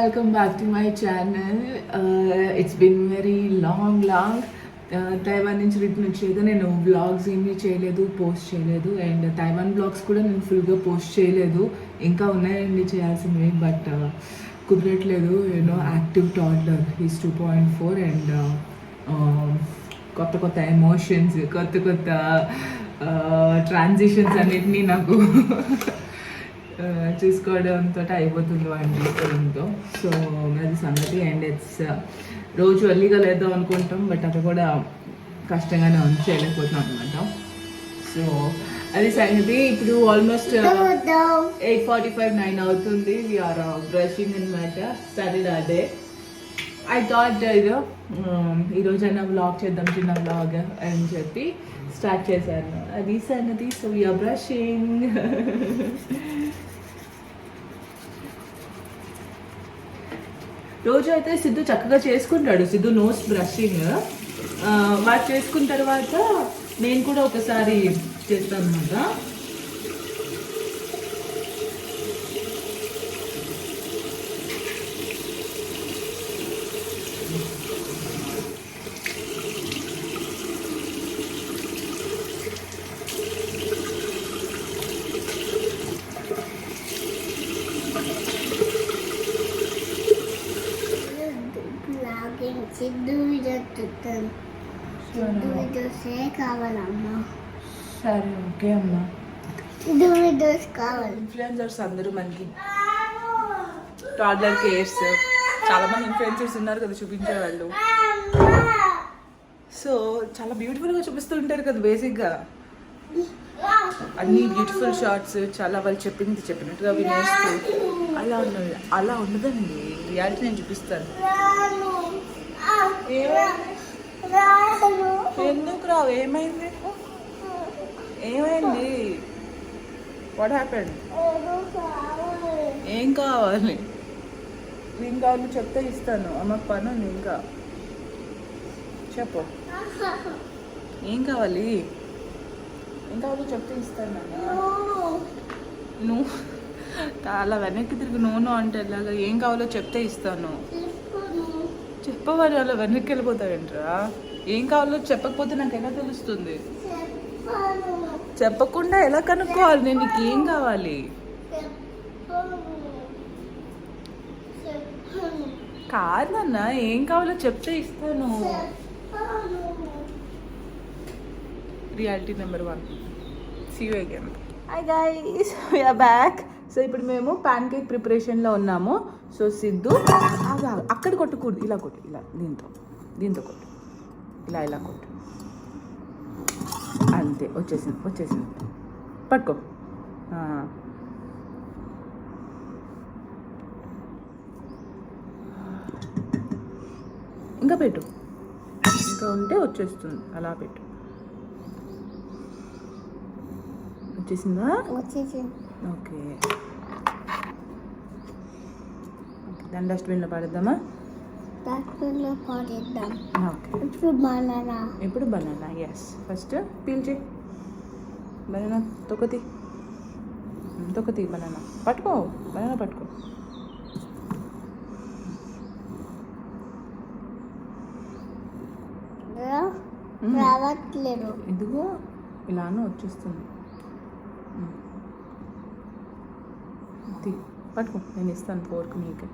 welcome back to my channel. It's been very long. Taiwan నుంచి return వచ్చేది నేను vlogs ఏమీ చేయలేదు, పోస్ట్ చేయలేదు. అండ్ తైవాన్ బ్లాగ్స్ కూడా నేను ఫుల్గా పోస్ట్ చేయలేదు. ఇంకా ఉన్నాయండి చేయాల్సినవి, బట్ కుదరట్లేదు. యాక్టివ్ టాడ్లర్ ఈజ్ 2.4 అండ్ కొత్త కొత్త ఎమోషన్స్, కొత్త ట్రాన్సిషన్స్ అన్నిటినీ నాకు చూసుకోవడంతో అయిపోతుంది వాడిని తీసుకోవడంతో. సో అది సంగతి. అండ్ ఇట్స్ రోజు ఎర్లీగా లేద్దాం అనుకుంటాం, బట్ అది కూడా కష్టంగానే చేయలేకపోతున్నాం అనమాట. సో అది సంగతి. ఇప్పుడు ఆల్మోస్ట్ 8:45, 9 అవుతుంది. వీఆర్ బ్రషింగ్ అనమాట. Started the day. I thought ఈరోజైనా వ్లాగ్ చేద్దాం, చిన్న వ్లాగ్ అని చెప్పి స్టార్ట్ చేశాను. అది సంగతి. So we're brushing. రోజు అయితే సిద్ధు చక్కగా చేసుకుంటాడు. సిద్ధు నోస్ బ్రషింగ్ వాడు చేసుకున్న తర్వాత నేను కూడా ఒకసారి చేస్తాను అనమాట. సిద్ధు వీడియోసే కావాలమ్మా. సరే, ఓకే అమ్మా. సిద్ధు వీడియోస్ కావాలి. ఇన్ఫ్లుయెన్సర్స్ అందరూ మనకి టాడ్లర్ కేర్స్ చాలా మంది ఇన్ఫ్లుయెన్సర్స్ ఉన్నారు కదా చూపించేవాళ్ళు. సో చాలా బ్యూటిఫుల్గా చూపిస్తుంటారు కదా. బేసిక్గా అన్ని బ్యూటిఫుల్ షార్ట్స్, చాలా వాళ్ళు చెప్పినట్టుగా వినేస్తూ అలా ఉండదండి. రియాలిటీ నేను చూపిస్తాను. ఎందుకు రావు? ఏమైంది? What happened? ఏం కావాలి? చెప్తే ఇస్తాను. అమ్మకు పని ఉంది. ఇంకా చెప్పు, ఏం కావాలి? చెప్తే ఇస్తాను. నువ్వు అలా వెనక్కి తిరిగి నూనె అంటే ఎలాగా? ఏం కావాలో చెప్తే ఇస్తాను. చెప్పవాలి. అలా వెనక్కి వెళ్ళిపోతావేంట్రా? ఏం కావాలో చెప్పకపోతే నాకు ఎలా తెలుస్తుంది? చెప్పకుండా ఎలా కనుక్కోవాలి నేను? నీకు ఏం కావాలి? కాదన్న, ఏం కావాలో చెప్తే ఇస్తాను. Reality number 1. See you again. Hi guys, we are back. So ఇప్పుడు మేము ప్యాన్ కేక్ ప్రిపరేషన్లో ఉన్నాము. సో సిద్ధు అక్కడ కొట్టకూడదు, ఇలా కొట్టు. ఇలా దీంతో కొట్టు. ఇలా కొట్టు. అంతే, వచ్చేసింది. పట్టుకో. ఇంకా పెట్టు. ఇంకా ఉంటే వచ్చేస్తుంది. అలా పెట్టు. వచ్చేసిందా? ఓకే. దాన్ని డస్ట్బిన్లో పడేద్దామా? ఓకే. ఇప్పుడు బనానా. ఎస్, ఫస్ట్ పీల్ చేయి. బనానా తొక్కతి బనానా పట్టుకో. రావట్లేదు. ఇదిగో ఇలానూ వచ్చేస్తుంది. పట్టుకో, నేను ఇస్తాను ఫోర్క్ నీకు.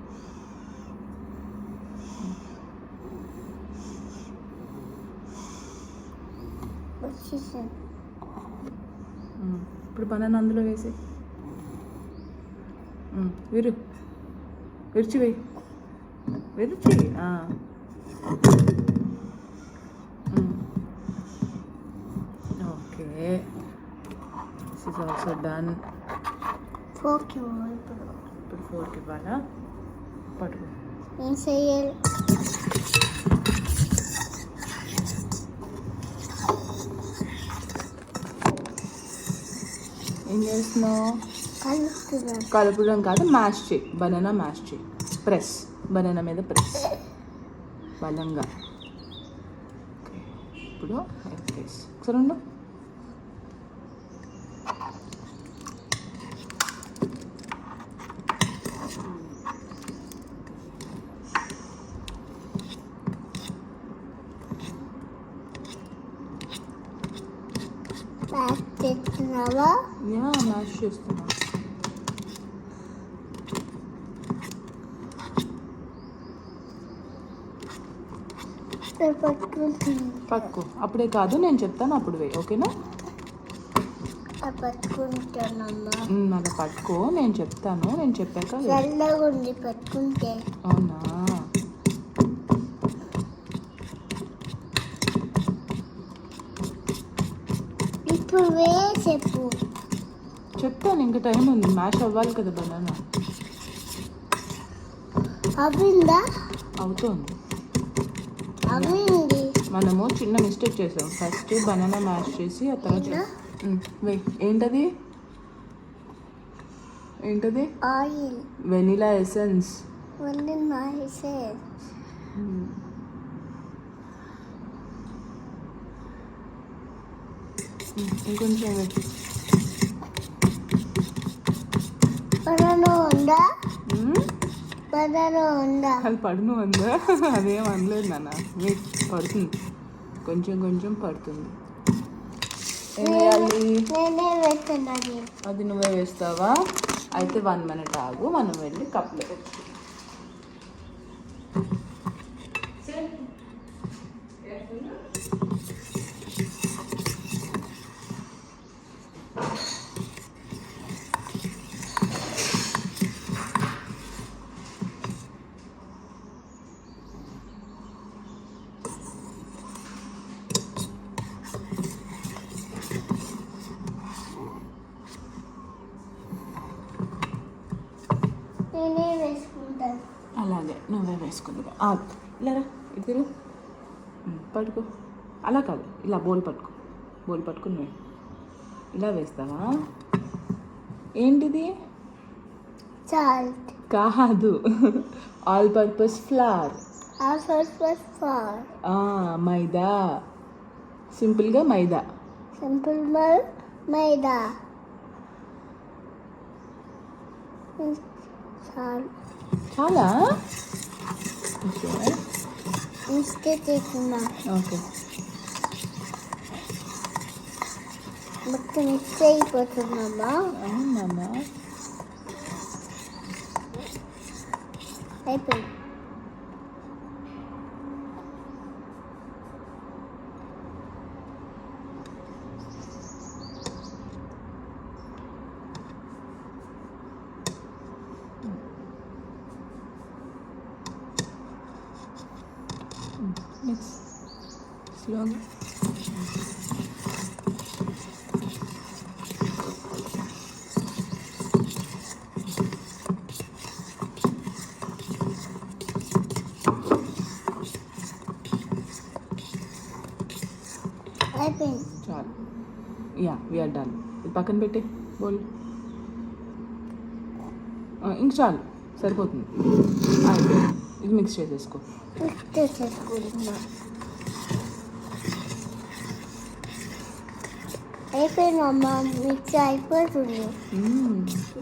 ఇప్పుడు బనానా అందులో వేసి విరిచి వేయి. Okay, this is also done. ఇప్పుడు ఫోర్క్ ఇవ్వాలా? పట్టుకో. ఏం చేస్తున్నావు? కలుపుడం కాదు, మ్యాష్ చేయి. బనానా మ్యాష్ చేయి. ప్రెస్, బనానా మీద ప్రెస్ బలంగా. ఓకే, ఇప్పుడు ప్రెస్. ఒకసారి ఉండు. చేస్తున్నావా? యా మ్యాష్ చేస్తున్నా. పట్టుకుంటున్నా. పట్టుకో, అప్పుడే కాదు నేను చెప్తాను అప్పుడు వేయి, ఓకేనా? పట్టుకుంటానమ్మా. అలా పట్టుకో, నేను చెప్తాను, నేను చెప్పాక వేయి. చల్లగా ఉంది పట్టుకుంటే. అవునా? ఇప్పుడు చెప్పు. చెప్తాను, ఇంకా టైం ఉంది, మ్యాష్ అవ్వాలి కదా బనానా. అవిందా? అవుతుంది. అవింది. మనము చిన్న మిస్టేక్ చేసాం, ఫస్ట్ బనానా మ్యాష్ చేసి ఆ తర్వాత వెయ్. ఏంటది? ఏంటది? ఆయిల్. Vanilla essence. వండి మాసే. ఇంకొంచెం వెయ్యి. బనానా ఉందా? బనానా ఉందా? అది పడును ఉందా? అదేం అనలేదు నాన్న, వెయిట్, పడుతుంది, కొంచెం కొంచెం పడుతుంది. ఏం వేయాలి? నేనే వేస్తున్నాను. అది నువ్వే వేస్తావా? అయితే 1 minute ఆగు, మనం వెళ్ళి కప్లో పెట్టుకుందాం. నేనే వేసుకుంటాను. అలాగే నువ్వే వేసుకుందిగా. ఇలారా, ఇద్దరు పట్టుకో. అలా కాదు, ఇలా బౌల్ పట్టుకో, బౌల్ పట్టుకుని నువ్వు ఇలా వేస్తావా? ఏంటిది? సాల్ట్. కాదు, ఆల్ పర్పస్ ఫ్లవర్. ఫార్. మైదా, సింపుల్గా మైదా. సింపుల్ మైదా. చాలా ఓకే. మిస్టేక్ చేస్తున్నా. ఓకే, మొత్తం మిక్స్ అయిపోతుందమ్మా. అవునమ్మా. అయిపోయింది. మిక్స్ స్లోగా. అయిపోయింది. చాలు. Yeah, we're done. ఇది పక్కన పెట్టే బోల్. ఇంక చాలు, సరిపోతుంది. అయిపోయింది. ఇది మిక్స్ చేసేసుకో. మిక్స్ చేసేసుకుంటున్నా. అయిపోయిందమ్మా, మిక్స్ అయిపోతుంది.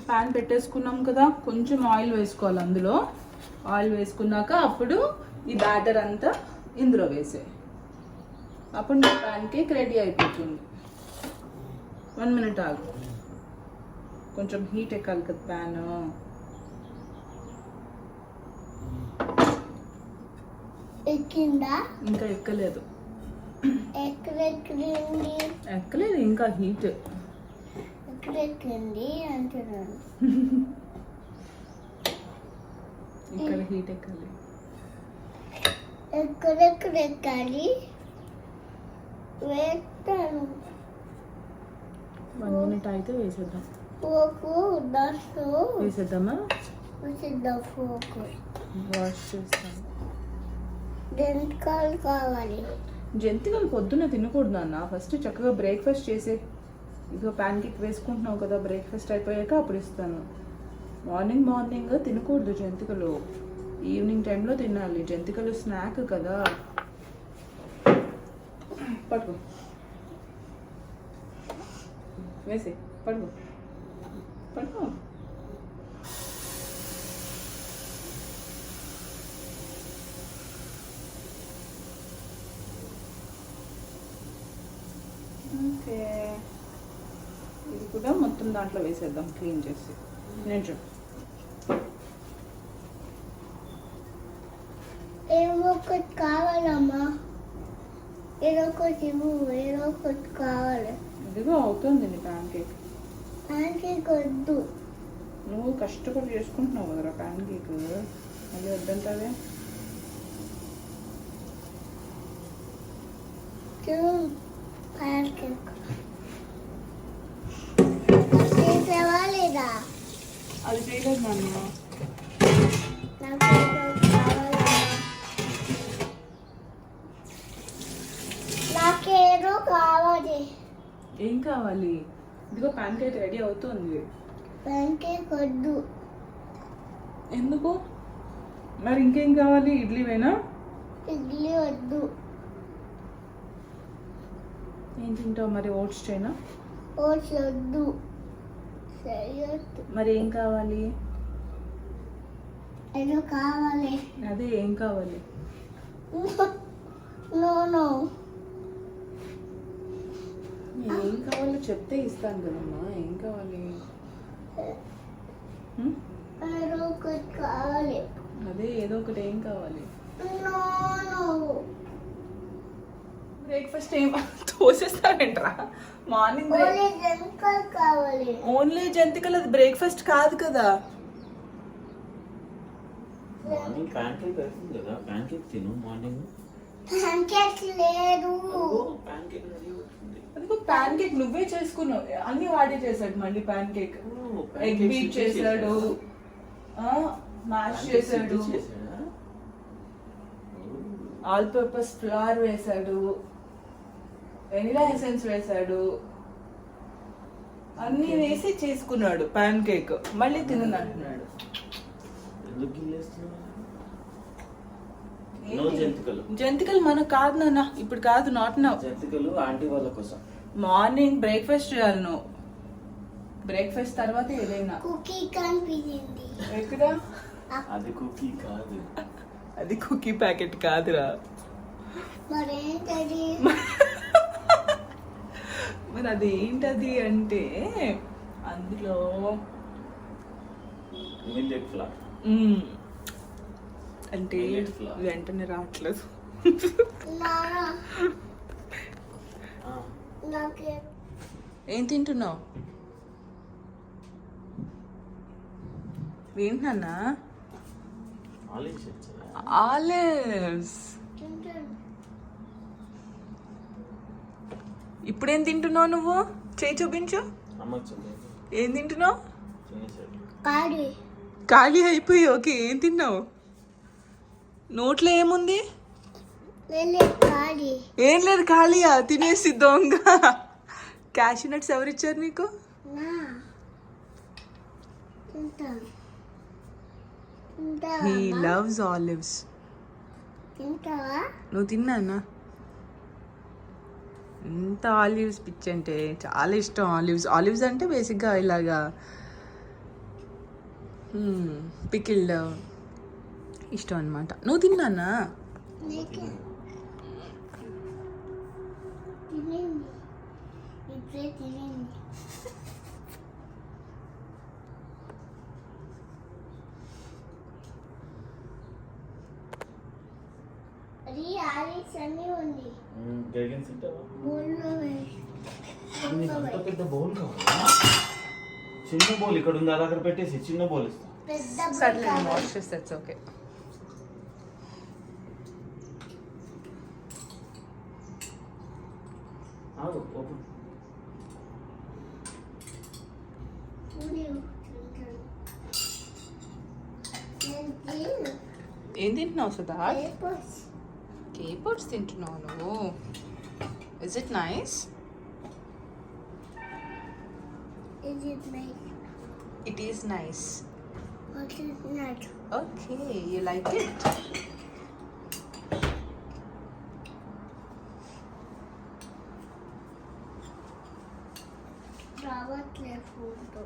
ప్యాన్ పెట్టేసుకున్నాం కదా, కొంచెం ఆయిల్ వేసుకోవాలి అందులో. ఆయిల్ వేసుకున్నాక అప్పుడు ఈ బ్యాటర్ అంతా ఇందులో వేసే, అప్పుడు నీ ప్యాన్ కేక్ రెడీ అయిపోతుంది. 1 minute ఆగు, కొంచెం హీట్ ఎక్కాలి కదా ప్యాన్. ఎక్కిందా? ఇంకా ఎక్కలేదు. ఎక్కడెక్కింది? ఎక్కలేదు ఇంకా, హీట్. ఎక్కడెక్కింది అంటున్నాను. ఇక్కడ హీట్ ఎక్కాలి. ఎక్కడెక్కడెక్కాలి? వేస్తాను. 1 minute అయితే వేసేద్దాం. పోకు దస్తు వేసేద్దామా? వేసేద్దాం. పోకు వాష్ చేస్తాను. జంతికలు కావాలి. జంతికలు పొద్దున్న తినకూడదు నాన్న, ఫస్ట్ చక్కగా బ్రేక్ఫాస్ట్ చేసే. ఇదిగో ప్యాన్ కేక్ వేసుకుంటున్నావు కదా, బ్రేక్ఫాస్ట్ అయిపోయాక అప్పుడు ఇస్తాను. మార్నింగ్ తినకూడదు జంతికలు, ఈవినింగ్ టైంలో తినాలి. జంతికలు స్నాక్ కదా. పట్టుకో, వేసి పట్టుకో, పట్టుకో. ఓకే, కూడా మొత్తం దాంట్లో వేసేద్దాం క్లీన్ చేసి. నేను ఏమో ఒకటి కావాలమ్మా, ఏదో ఒకటి ఇవ్వు, ఏదో ఒకటి కావాలి. ఇదిగో అవుతుంది నీ ప్యాన్ కేక్. ప్యాన్ కేక్ వద్దు. నువ్వు కష్టపడి చేసుకుంటున్నావు కదరా ప్యాన్ కేక్, మళ్ళీ వద్దంటావే. ప్యాన్ కేక్ చేసావా లేదా? అది చేయలేదు నాన్న. నాకు ఏదో కావాలమ్మా, నాకేదో కావాలి. ఏం కావాలి? ఇదిగో ప్యాన్ కేక్ రెడీ అవుతుంది. ప్యాన్ కేక్ వద్దు. ఎందుకు మరి? ఇంకేం కావాలి? ఇడ్లీవేనా? ఇడ్లీ వద్దు. ఏం తింటావు మరి? ఓట్స్ చేయనా? ఓట్స్ వద్దు. సరియొద్దు. మరి ఏం కావాలి? ఏదో కావాలి. అదే ఏం కావాలి? No no. ఏం కావాలో చెప్తే ఇస్తాను కదమ్మా. ఏం కావాలి? ఏదో ఒకటి కావాలి. అదే ఏదో ఒకటి. ఏం కావాలి? No no. బ్రేక్ఫాస్ట్ ఏం తోసేస్తావేంట్రా? మార్నింగ్ ఓన్లీ జంకల్ కావాలి. ఓన్లీ జంతికలు. అది బ్రేక్ఫాస్ట్ కాదు కదా. మార్నింగ్ ప్యాన్ కేక్ అవుతుంది కదా, ప్యాన్ కేక్ తిను మార్నింగ్. ప్యాన్ కేక్ లేదు. ప్యాన్ కేక్ రెడీ అవుతుంది. అదిగో ప్యాన్ కేక్ నువ్వే చేసుకున్నావు. అన్ని వాడే చేశాడు మళ్ళీ ప్యాన్ కేక్. ఎగ్ బీట్ చేశాడు, మ్యాష్ చేశాడు, ఆల్ పర్పస్ ఫ్లవర్ వేశాడు, వెనిలా ఎసెన్స్ వేశాడు, అన్ని వేసి చేసుకున్నాడు ప్యాన్ కేక్. మళ్ళీ తినను అంటున్నాడు. ఎందుకు గిల్లేస్తున్నావు? నో జంతికలు. జంతికలు మనకు కాదు నాన్న, ఇప్పుడు కాదు. Not now. జంతికలు ఆంటీ వాళ్ళ కోసం. మార్నింగ్ బ్రేక్ఫాస్ట్ చేయాలి నువ్వు. బ్రేక్ఫాస్ట్ తర్వాత ఏదైనా. కుకీ కనిపించింది. ఎక్కడ? అది కుకీ కాదు. అది కుకీ ప్యాకెట్ కాదురా. మరేంటది? మరి అది ఏంటది అంటే అందులో మిల్లెట్ ఫ్లవర్. అంటే Millet flour. వెంటనే రావట్లేదు. నానా నాకే ఏం తింటున్నావు? ఏంటన్నా? ఆలివ్స్. ఆలివ్స్. తింటాను. ఇప్పుడేం తింటున్నావు నువ్వు? చేయి చూపించు. అమ్మకి చెప్పు. ఏం తింటున్నావు? తినేసాడు. కాడి ఖాళీ అయిపోయి. ఓకే, ఏం తిన్నావు? నోట్లో ఏముంది? వెళ్ళే కాడి. ఏం లేదు, ఖాళీయా? తినేసి దొంగ. క్యాషూ నట్స్ ఎవరిచ్చారు నీకు? నా తింటాను. హీ తింటావా? Loves olives. తింటావా? నువ్వు తిన్నానా? ఎంత ఆలివ్స్ పిచ్చి అంటే చాలా ఇష్టం. ఆలివ్స్ అంటే బేసిక్గా ఇలాగా పికిల్డ్ ఇష్టం అనమాట. నువ్వు తిన్నానా? నీకే తినేయండి. ఇప్పుడే తినేయండి. అది ఆలివ్స్ అన్నీ ఉంది. గరిగిన తింటావా? బౌల్లో వేసి. నీకు అంత పెద్ద బౌల్ కావాలా? చిన్న బౌల్ ఇక్కడ ఉంది, అది అక్కడ పెట్టేసి చిన్న బౌల్ ఇస్తా. పెద్ద సర్లే, బౌల్ వాష్ చేస్తే ఓకే. ఆగు, ఓపెన్. ఏం తింటున్నావు సుధా? పేపర్స్. కేపర్స్ తింటున్నావు నువ్వు? Is it nice? Is it nice? It is nice. What is not? Okay, you like it? రావట్లే ఫోటో.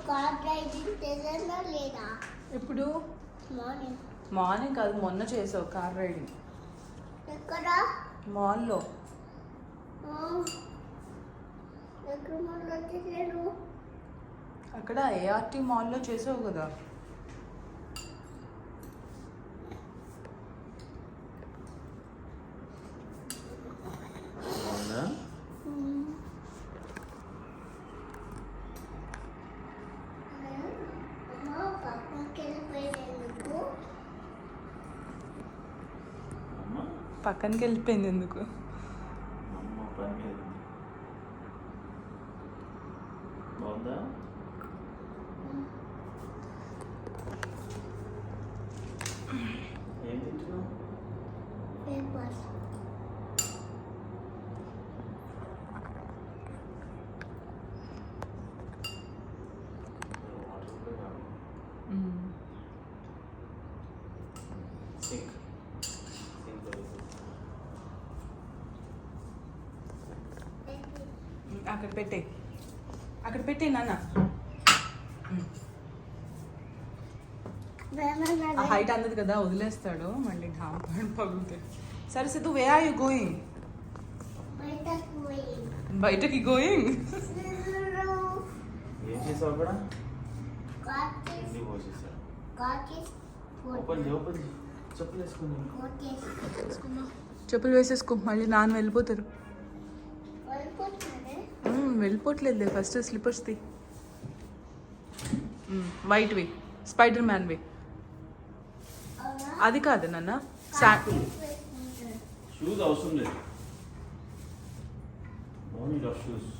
కార్ డ్రైవింగ్ చేసానా లేదా ఎప్పుడు మార్నింగ్ మార్నింగ్ కాదు, మొన్న చేసావు కార్ రైడింగ్ ఎక్కడ మాల్లో. ఎక్కడ మొదలు అక్కడ ఏఆర్టీ మాల్లో చేసావు కదా. బాగుందా? పక్కకి వెళ్ళిపోయేందుకు అమ్మ పక్కనకి వెళ్ళిపోయింది ఎందుకు? అమ్మ పని మీద ఉంది. బాగుందా? ఏం తింటున్నావు? పేపర్స్ వాటర్ కూడా కాదు. సింక్ అక్కడ పెట్టే, అక్కడ పెట్టే నాన్న. ఆ హైట్ అందదు కదా, వదిలేస్తాడు మళ్ళీ ఢామ్ పగులుతాయి. సరే సిద్ధు, వే ఆర్ యూ గోయింగ్? బయటకు పోయి బయటకి గోయింగ్? ఏం చేసావు అక్కడ? కాకి ఇంటికి పోసేసారు. కాకి ఓపెన్ చేయి, ఓపెన్ చేయి. చెప్పులు వేసుకుని చెప్పులు వేసేసుకో, మళ్ళీ నాన్న వెళ్ళిపోతారు. వెళ్ళిపోతున్నానే వెళ్ళిపోవట్లేదు, ఫస్ట్ స్లిప్పర్స్ ది. వైట్ వి, స్పైడర్ మ్యాన్ వి. అవునా అది కాదు నాన్న, షూస్ అవసరం లేదు. No need of shoes.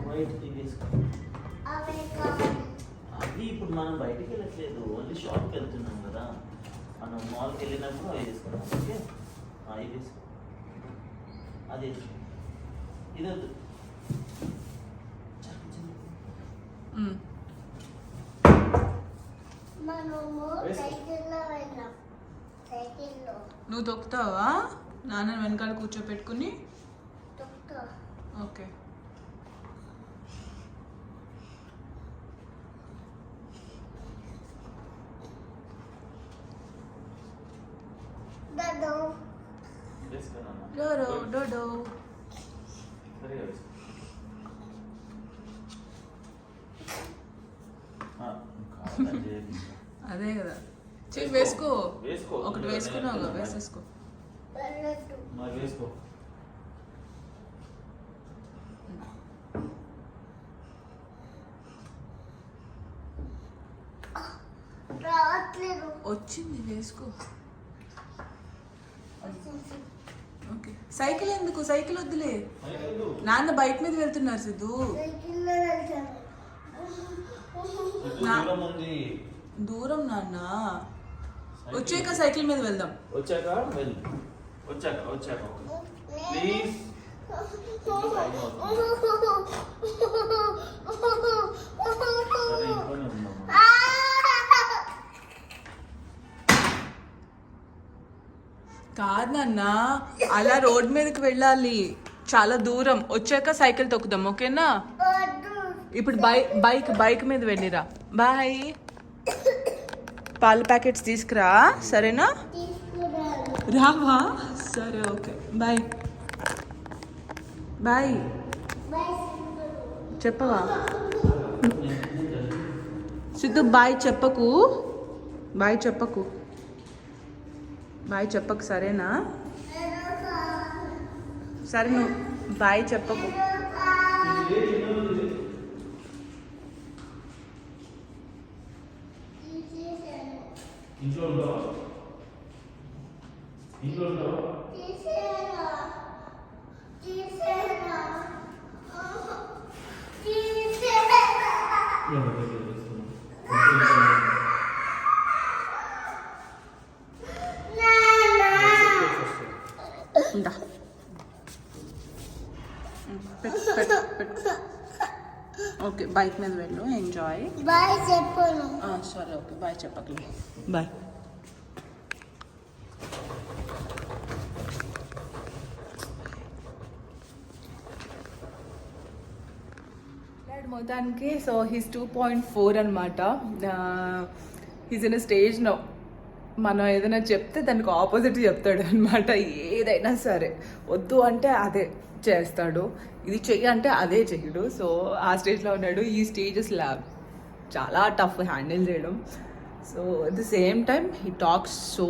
White తీసుకో. అవే కావాలి అది ఇప్పుడు మనం బయటికి వెళ్ళట్లేదు, ఓన్లీ షాప్కి వెళ్తున్నాం కదా. మనం మాల్కి వెళ్ళినప్పుడు అవి వేసుకున్నాం. ఓకే, ఇది వేసుకో, అది వేసుకో. ఇది వద్దు. మనము సైకిల్లో వెళ్ళాం. సైకిల్లో నువ్వు తొక్కుతావా? నాన్న వెనకాల కూర్చోపెట్టుకుని. తొక్కుతా ఓకే. దడు వేసుకున్నాను. Dodo Dodo. సరిగా వేసుకో. కావాలి చేయాలి. అదే కదా, వేసుకో. వేసుకో. ఒకటి వేసుకున్నావు కదా, వేసేసుకో. వెళ్ళొద్దు మరి వేసుకో. రావట్లేదు వచ్చింది, వేసుకో. ఓకే. సైకిల్ ఎందుకు? సైకిల్ వద్దులే, నాన్న బైక్ మీద వెళ్తున్నారు సిద్ధు. సైకిల్లో వెళ్తాను దూరం ఉంది. దూరం నాన్న, వచ్చాక సైకిల్ మీద వెళ్దాం. వచ్చాక వెళ్ళు. వచ్చాక వచ్చాక ప్లీజ్. సరే ఇంట్లోనే ఉందమ్మా. కాదు నాన్న, అలా రోడ్ మీదకి వెళ్ళాలి, చాలా దూరం. వచ్చాక సైకిల్ తొక్కుదాం, ఓకేనా? ఇప్పుడు బైక్ మీద వెళ్ళిరా. బాయ్. పాల ప్యాకెట్స్ తీసుకురా, సరేనా? రావా? సరే, ఓకే, బాయ్. బాయ్ చెప్పవా? సిద్ధు బాయ్ చెప్పకు, బాయ్ చెప్పకు, బాయ్ చెప్పకు, సరేనా? సరే, నువ్వు బాయ్ చెప్పకు. ఇంట్లో ఉండవు. ఇంట్లో ఉండవు. ఇందా. ఓకే, బైక్ మీద వెళ్ళు, ఎంజాయ్. బాయ్ చెప్పను సరే, ఓకే, బాయ్ చెప్పకలే, బాయ్. మొత్తానికి సో హీస్ 2.4 అనమాట. హీస్ ఇన్ స్టేజ్ నో, మనం ఏదైనా చెప్తే దానికి ఆపోజిట్ చెప్తాడు అనమాట. ఏదైనా సరే వద్దు అంటే అదే చేస్తాడు, ఇది చెయ్యి అంటే అదే చెయ్యడు. సో ఆ స్టేజ్లో ఉన్నాడు. ఈ స్టేజెస్ చాలా టఫ్ హ్యాండిల్ చేయడం. So at the same time he talks so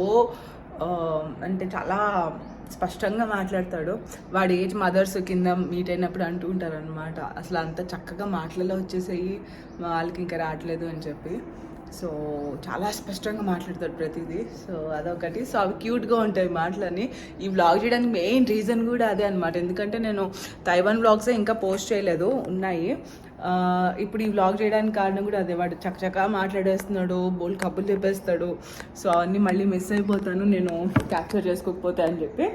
అంటే చాలా స్పష్టంగా మాట్లాడతాడు. వాడి ఏజ్ మదర్స్ కింద మీట్ అయినప్పుడు అంటూ ఉంటారు అనమాట, అసలు అంత చక్కగా మాటలలో వచ్చేసాయి వాళ్ళకి ఇంకా రావట్లేదు అని చెప్పి. సో చాలా స్పష్టంగా మాట్లాడతాడు ప్రతిదీ. సో అదొకటి. సో అవి క్యూట్గా ఉంటాయి మాటలని. ఈ వ్లాగ్ చేయడానికి మెయిన్ రీజన్ కూడా అదే అనమాట. ఎందుకంటే నేను తైవాన్ వ్లాగ్సే ఇంకా పోస్ట్ చేయలేదు, ఉన్నాయి. ఇప్పుడు ఈ వ్లాగ్ చేయడానికి కారణం కూడా అదే. వాడు చక్కచక్క మాట్లాడేస్తున్నాడు, బోల్ కబుర్లు చెప్పేస్తాడు. సో అవన్నీ మళ్ళీ మిస్ అయిపోతాను నేను క్యాప్చర్ చేసుకోకపోతే అని చెప్పి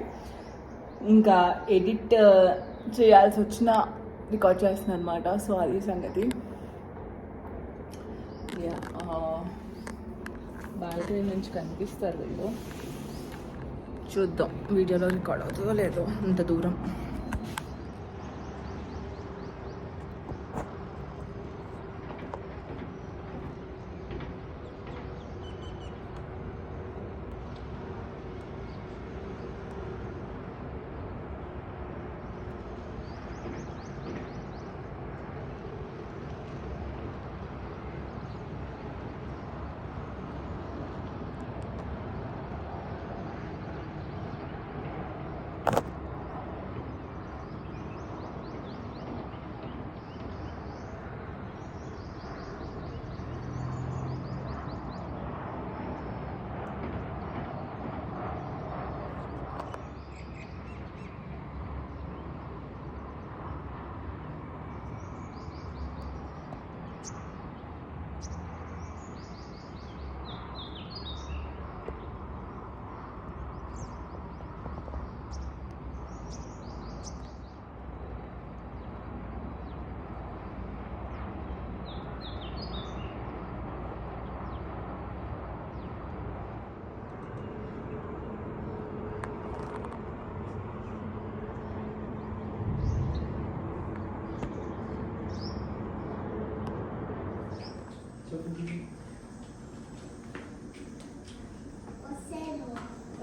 ఇంకా ఎడిట్ చేయాల్సి వచ్చినా రికార్డ్ చేస్తున్నాను అనమాట. సో అది సంగతి. బాల్కనీ నుంచి కనిపిస్తారు వీళ్ళు, చూద్దాం వీడియోలో రికార్డ్ అవుతుందో లేదో అంత దూరం.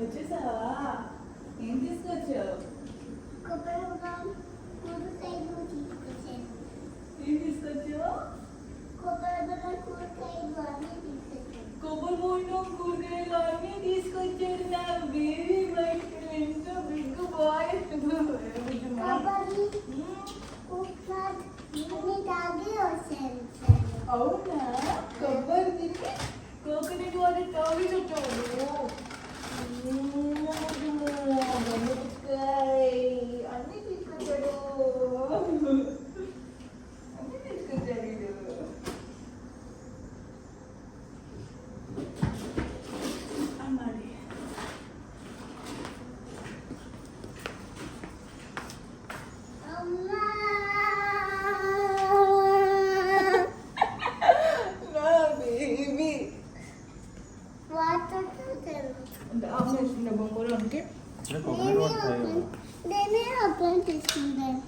వచ్చేసావా? ఏం తీసుకొచ్చావు? ఏం తీసుకొచ్చావు? కొబ్బరి బోండం, కూరగాయలు అన్నీ తీసుకొచ్చాడు నా బేబీ. బయట ఎంతో బిగ్ బాయ్. అవునా? కొబ్బరి తిని కోకోనట్ వాటర్ తాగి చుట్టాడు. అన్నీ తీసుకొచ్చాడు, అన్నీ తీసుకొచ్చాడు వీడు. అమ్మాడి బొమ్మలోనికి నేనే అప్లై చేసుకుంటాను.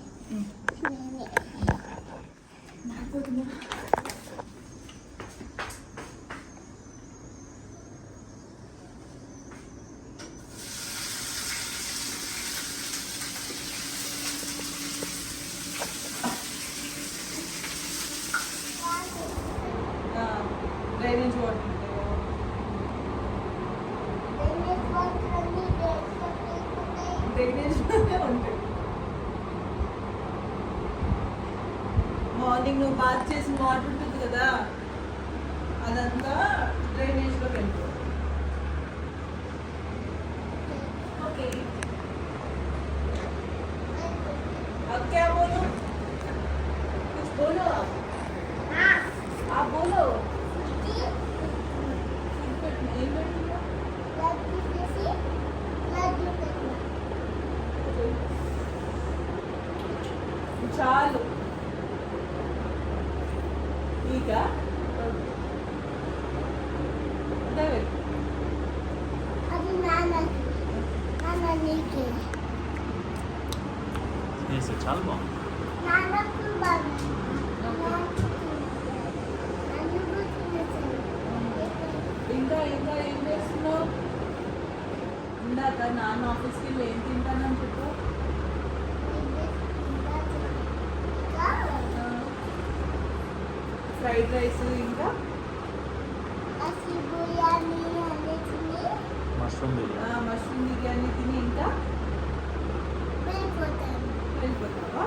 డ్రైనేజ్ వాటర్ ఉంటాయి. మార్నింగ్ నువ్వు బాత్ చేసిన వాటర్ ఉంటుంది కదా, అదంతా డ్రైనేజ్లో వెళ్తుంది. ఓకే अब क्या बोलो? कुछ बोलो आप बोलो. చాలు ಈಗ అది నాన్నకి చాలా బాగుంది. నాన్నకు బాగుంది. ఇంకా ఇంకా ఏం చేస్తున్నావు? ఇందాక నాన్న ఆఫీస్కి వెళ్ళి ఏం తింటానని చెప్పు. ఫ్రైడ్ రైస్ ఇంకా మష్రూమ్ బిర్యానీ. మష్రూమ్ బిర్యానీ తిని ఇంకా వెళ్ళిపోతావా?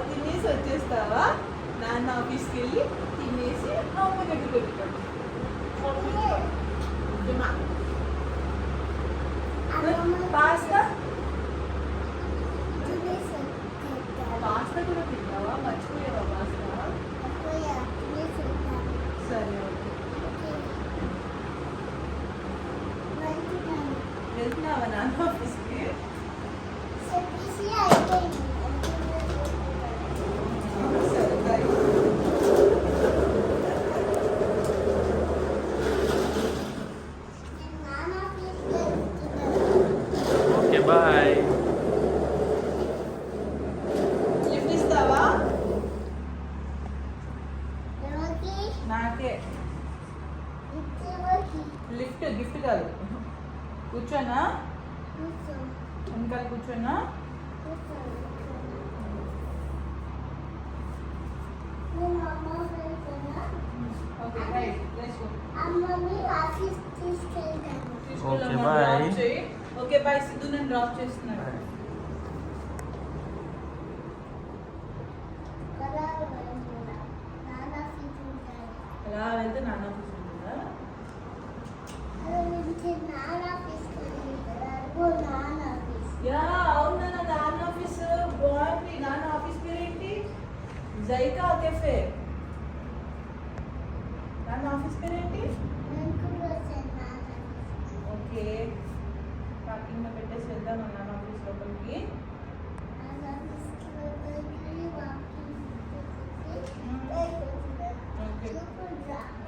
తినేసి వచ్చేస్తావా? నాన్న ఆఫీస్కి వెళ్ళి తినేసి అమ్మ దగ్గరికి వెళ్ళిపోతాడు. పాస్తా పాస్తా కూడా తింటావా? మర్చిపోయావా పాస్తా? సరే ఓకే. వెళ్తున్నావా నాన్న ఆఫీస్కి? సరే బాయ్. Okay bye. లిఫ్ట్ ఇస్తావా? నాకే లిఫ్ట్ గిఫ్ట్ కాదు. కూర్చోనా? వెనకాల కూర్చోనా? Okay right let's go. Okay bye. Okay bye. Siddhu నేను డ్రాప్ చేస్తున్నాను. అలా వెళ్తే నాన్న ఆఫీస్ ఉంటుందా? యా అవునా, నాన్న ఆఫీస్ బాగుంది. నాన్న ఆఫీస్ పేరేంటి? JICA cafe. నాన్న ఆఫీస్ పేరేంటి? ఓకే పార్కింగ్ లో పెట్టేసి వెళ్దాం నాన్న ఆఫీస్ లోపలికి.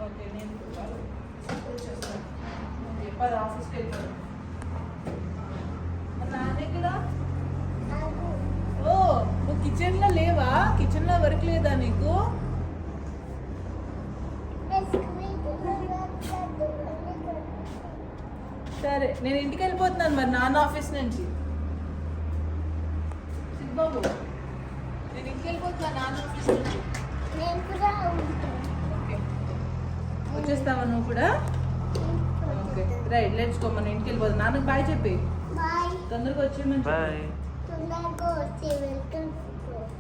ఓకే నేను సపోర్ట్ చేస్తాను. ఓకే పది ఆఫీస్కి వెళ్తాను. నాన్న ఎక్కడ? ఓ నువ్వు కిచెన్లో లేవా? కిచెన్లో వర్క్ లేదా నీకు? సరే నేను ఇంటికి వెళ్ళిపోతున్నాను మరి నాన్న ఆఫీస్ నుంచి. సిద్బాబు నేను ఇంటికి వెళ్ళిపోతున్నాను నాన్న ఆఫీస్ నుంచి. ఓకే వచ్చేస్తావా నువ్వు కూడా? Okay right let's go. మనం ఇంటికి వెళ్ళిపోతాం. నాన్నకు బాయ్ చెప్పి తొందరగా వచ్చి మంచి బాయ్.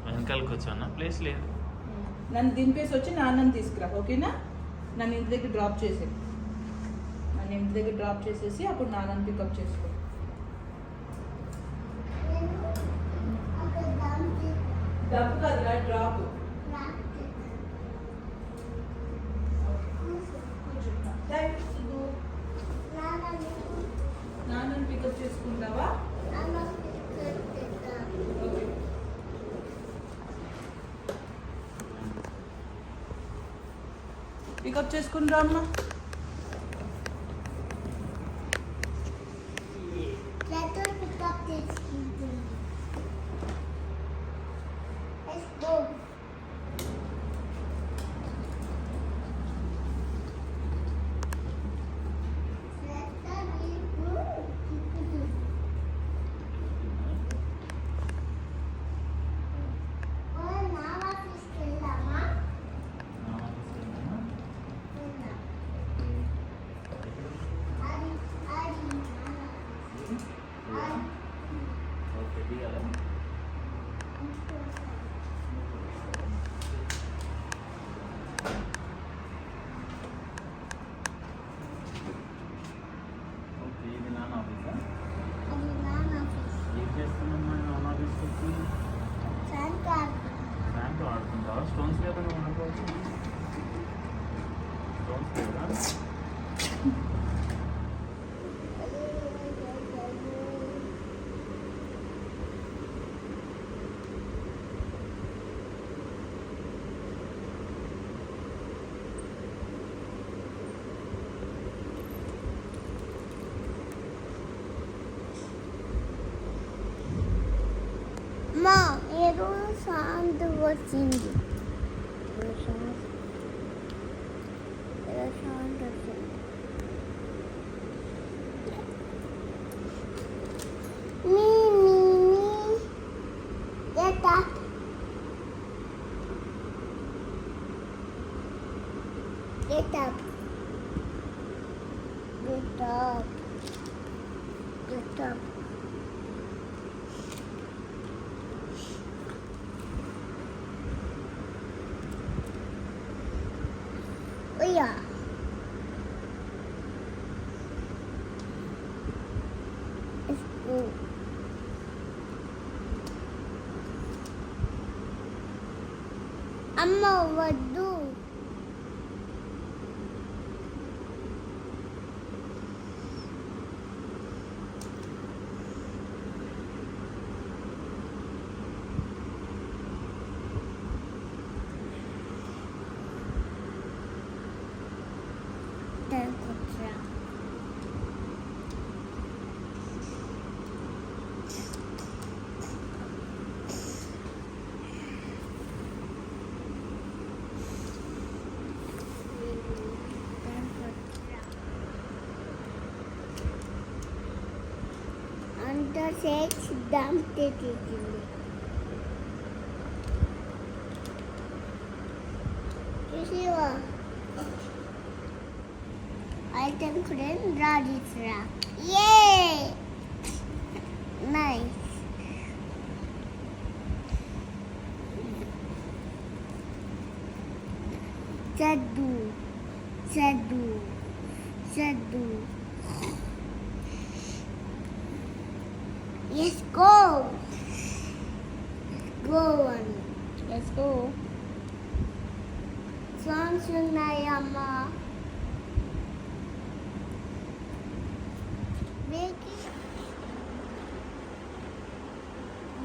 వెనకాల కూర్చోనా? ప్లేస్ లేదు. నన్ను దింపేసి వచ్చి నాన్నని తీసుకురా ఓకేనా? నన్ను ఇంటి దగ్గర డ్రాప్ చేసి అప్పుడు నాన్నని పికప్ చేసుకో. డబ్బు కదరా డ్రాప్. నాన్నని పికప్ చేసుకుంటావా? ఓకే పికప్ చేసుకుంటా అమ్మా. ఓకే దిగాలా? ఓకే ఇది నాన్న ఆఫీసా? ఏం చేస్తున్నామ్మా నాన్న ఆఫీస్కి వచ్చి? బ్యాంక్ ఆడుకుంటావా? స్టోన్స్ లేదా ఆడుకోవచ్చు? స్టోన్స్ లేదా? Ma, ero sa సౌండ్ వచ్చింది సౌండ్ వచ్చింది మీ get up get up get up get up oh yeah let's go అమ్మ వద్దు అంత సెక్స్ దంపే తీసింది చూసివా ఐటమ్ కూడా రాడిస్రా ఏ నైస్ చద్దు చద్దు చద్దు Let's go. Go on. Let's go. Songs ఉన్నాయమ్మా. Make it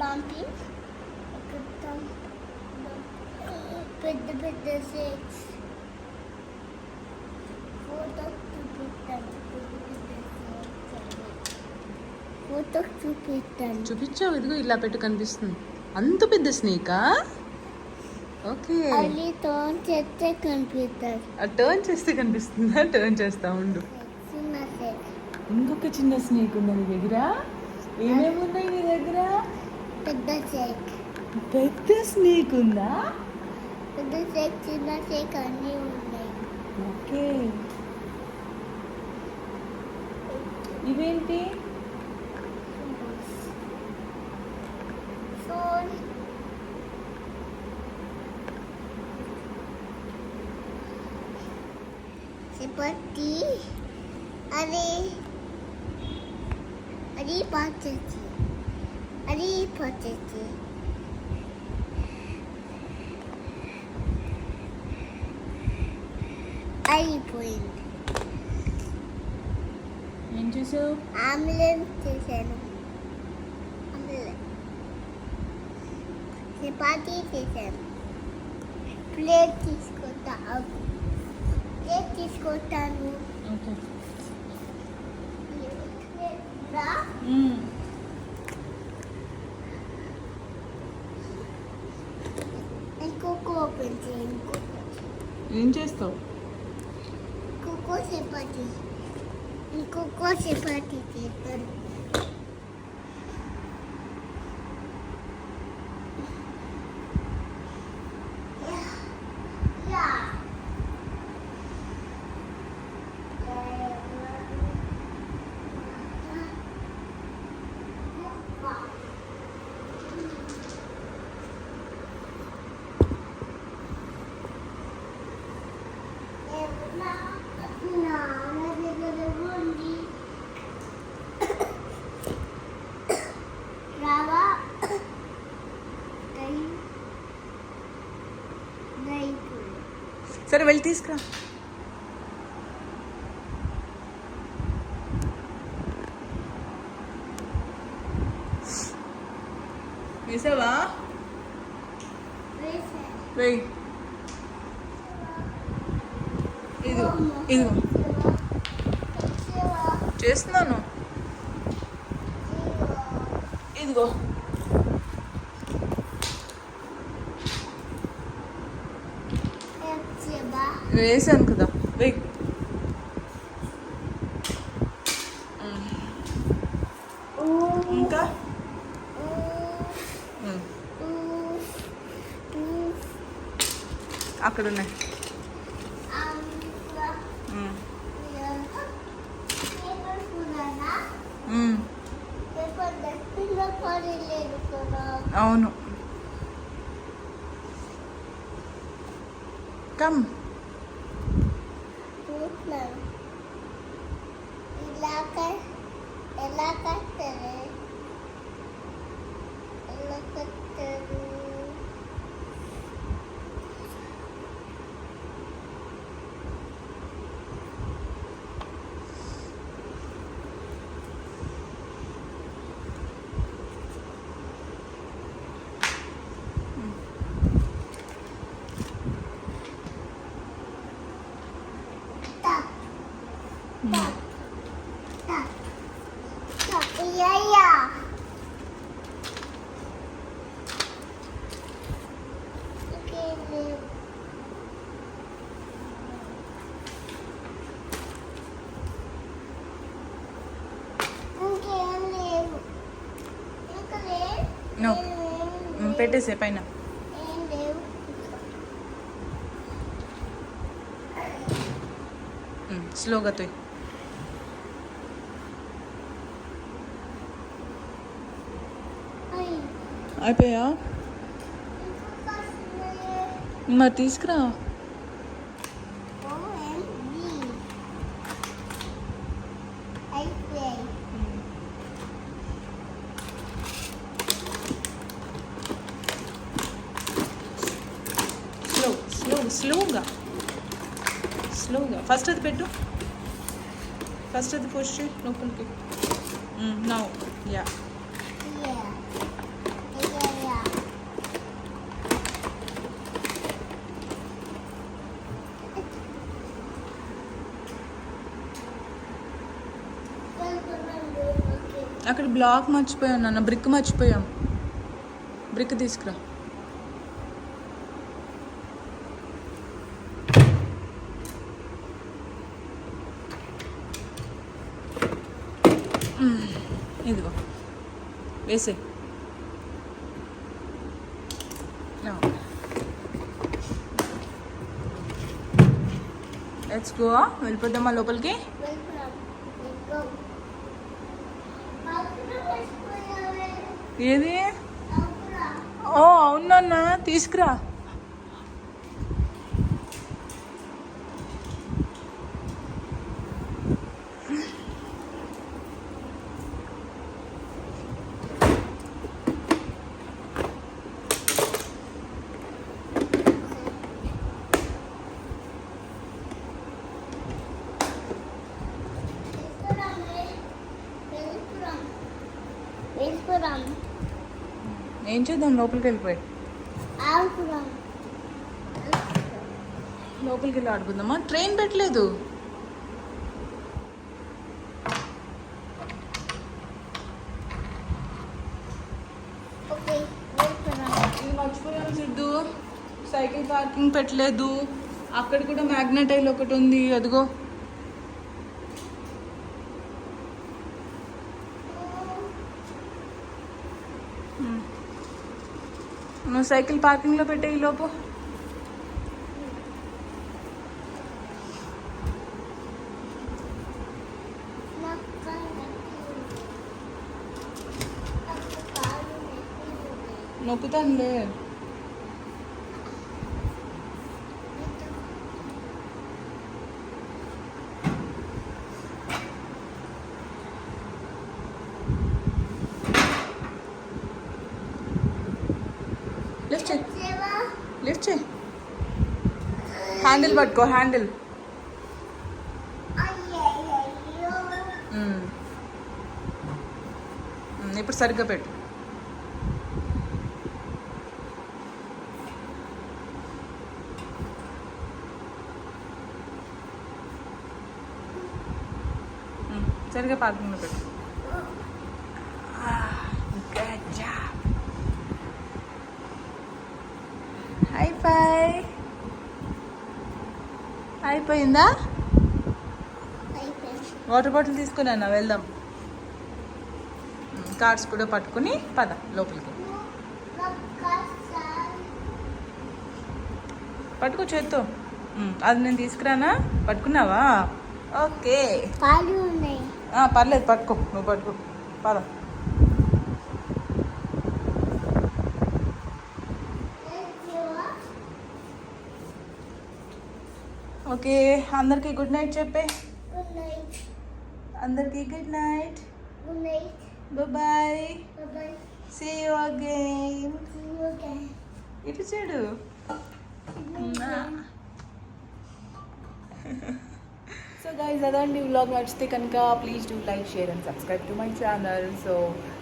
bumpy. పెద్ద పెద్ద six. Photo చూపిస్తాను చూపించావు, ఇదిగో ఇలా పెట్టు కనిపిస్తుంది. అంత పెద్ద స్నేకా? ఓకే. అది టర్న్ చేస్తే కనిపిస్తుంది. టర్న్ చేస్తే కనిపిస్తుందా? టర్న్ చేస్తా ఉండు. చిన్న సేక్ ఇంకొక చిన్న స్నేక్ ఉంది నీ దగ్గర. ఏమేమి ఉన్నాయి నీ దగ్గర? పెద్ద సేక్ పెద్ద స్నేక్ ఉందా? పెద్ద సేక్ చిన్న సేక్ అన్నీ ఉన్నాయి. ఓకే. ఇవేంటి? seperti ada patati అయిపోయింది. ఏం చేసావు? ఆమ్లెట్ చేశాను. చపాతీ చేశాను. ప్లేట్ తీసుకుంటాను. ఓకే. ఇంకొక ఓపెన్ చేయండి. ఏం చేస్తావు? ఇంకొక చపాతీ చేస్తాను. సరే వెళ్ళి తీసుకురా. వేసావా? వెయ్యి. ఇదిగో ఇదిగో చేస్తున్నాను. వేసాను కదా వెయ్. ఇంకా అక్కడ ఉన్నాయి. అవును కమ్ ఎలా కట్టారు ఎలా కట్టారు నో పెట్టేసే పైన. స్లోగా తోయ్. అయిపోయా మరి తీసుకురా. స్లోగా స్లోగా ఫస్ట్ అది పెట్టు. ఫస్ట్ అది పుష్ చేయి లోపలికి. నౌ యా అక్కడ బ్లాక్ మర్చిపోయాం నాన్న. బ్రిక్ మర్చిపోయాం. బ్రిక్ తీసుకురా. ఇదిగో వేసే. Let's go. వెళ్ళిపోద్దామా లోపలికి? ఏది? ఓ అవునన్నా తీసుకురా. ఏం చేద్దాం? లోపలికి వెళ్ళిపోయి లోపలికి వెళ్ళి ఆడుకుందామా? ట్రైన్ పెట్టలేదు. మర్చిపోయాను సిద్ధు. సైకిల్ పార్కింగ్ పెట్టలేదు. అక్కడ కూడా మ్యాగ్నెటైల్ ఒకటి ఉంది. అదిగో నువ్వు సైకిల్ పార్కింగ్లో పెట్టే ఈ లోపు. నొక్కుతానులే. లిఫ్ట్ చేయి. లిఫ్ట్ చేయి. హ్యాండిల్ పట్టుకో. హ్యాండిల్. ఇప్పుడు సరిగ్గా పెట్టు. సరిగ్గా పార్కింగ్లో పెట్టు. హై ఫై. అయిపోయిందా? అయిపోయింది. వాటర్ బాటిల్ తీసుకుని అన్న వెళ్దాం. కార్డ్స్ కూడా పట్టుకుని పద లోపలికి. పట్టుకో చేత్తో. అది నేను తీసుకురానా? పట్టుకున్నావా? ఓకే. పాలు ఉన్నాయి. పర్లేదు పట్టుకో, నువ్వు పట్టుకో పద. ఓకే, అందరికీ గుడ్ నైట్ చెప్పే. Good night. అందరికీ good night. Good night. Bye. Bye. See you again. Okay. ఇటు చూడు. సో గైస్, అదండి వ్లాగ్. నచ్చితే కనుక please do like, share and subscribe to my channel. So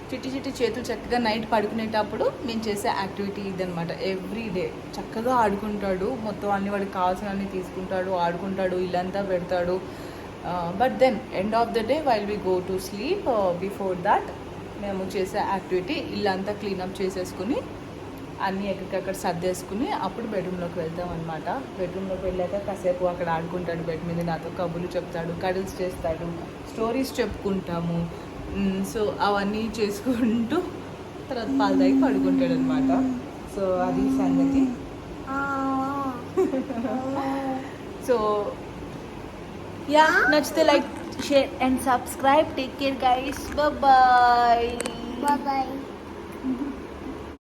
చిట్టి చిట్టి చేతులు చక్కగా నైట్ పడుకునేటప్పుడు మేము చేసే యాక్టివిటీ ఇదనమాట. ఎవ్రీ డే చక్కగా ఆడుకుంటాడు, మొత్తం అన్ని వాడికి కావాల్సినవన్నీ తీసుకుంటాడు, ఆడుకుంటాడు, ఇల్లంతా పెడతాడు. But then end of the day while we go to sleep, before that మేము చేసే యాక్టివిటీ ఇల్లంతా క్లీనప్ చేసేసుకుని అన్నీ ఎక్కడికక్కడ సర్దేసుకుని అప్పుడు బెడ్రూమ్లోకి వెళ్తాం అనమాట. బెడ్రూమ్లోకి వెళ్ళాక కాసేపు అక్కడ ఆడుకుంటాడు బెడ్ మీద, నాతో కబుర్లు చెప్తాడు, కడిల్స్ చేస్తాడు, స్టోరీస్ చెప్పుకుంటాము. సో అవన్నీ చేసుకుంటూ తర్వాత పాలు తాగి పడుకుంటాడు అనమాట. సో అది సంగతి. సో యా, నచ్చితే like, share and subscribe. Take care guys. Bye. Bye.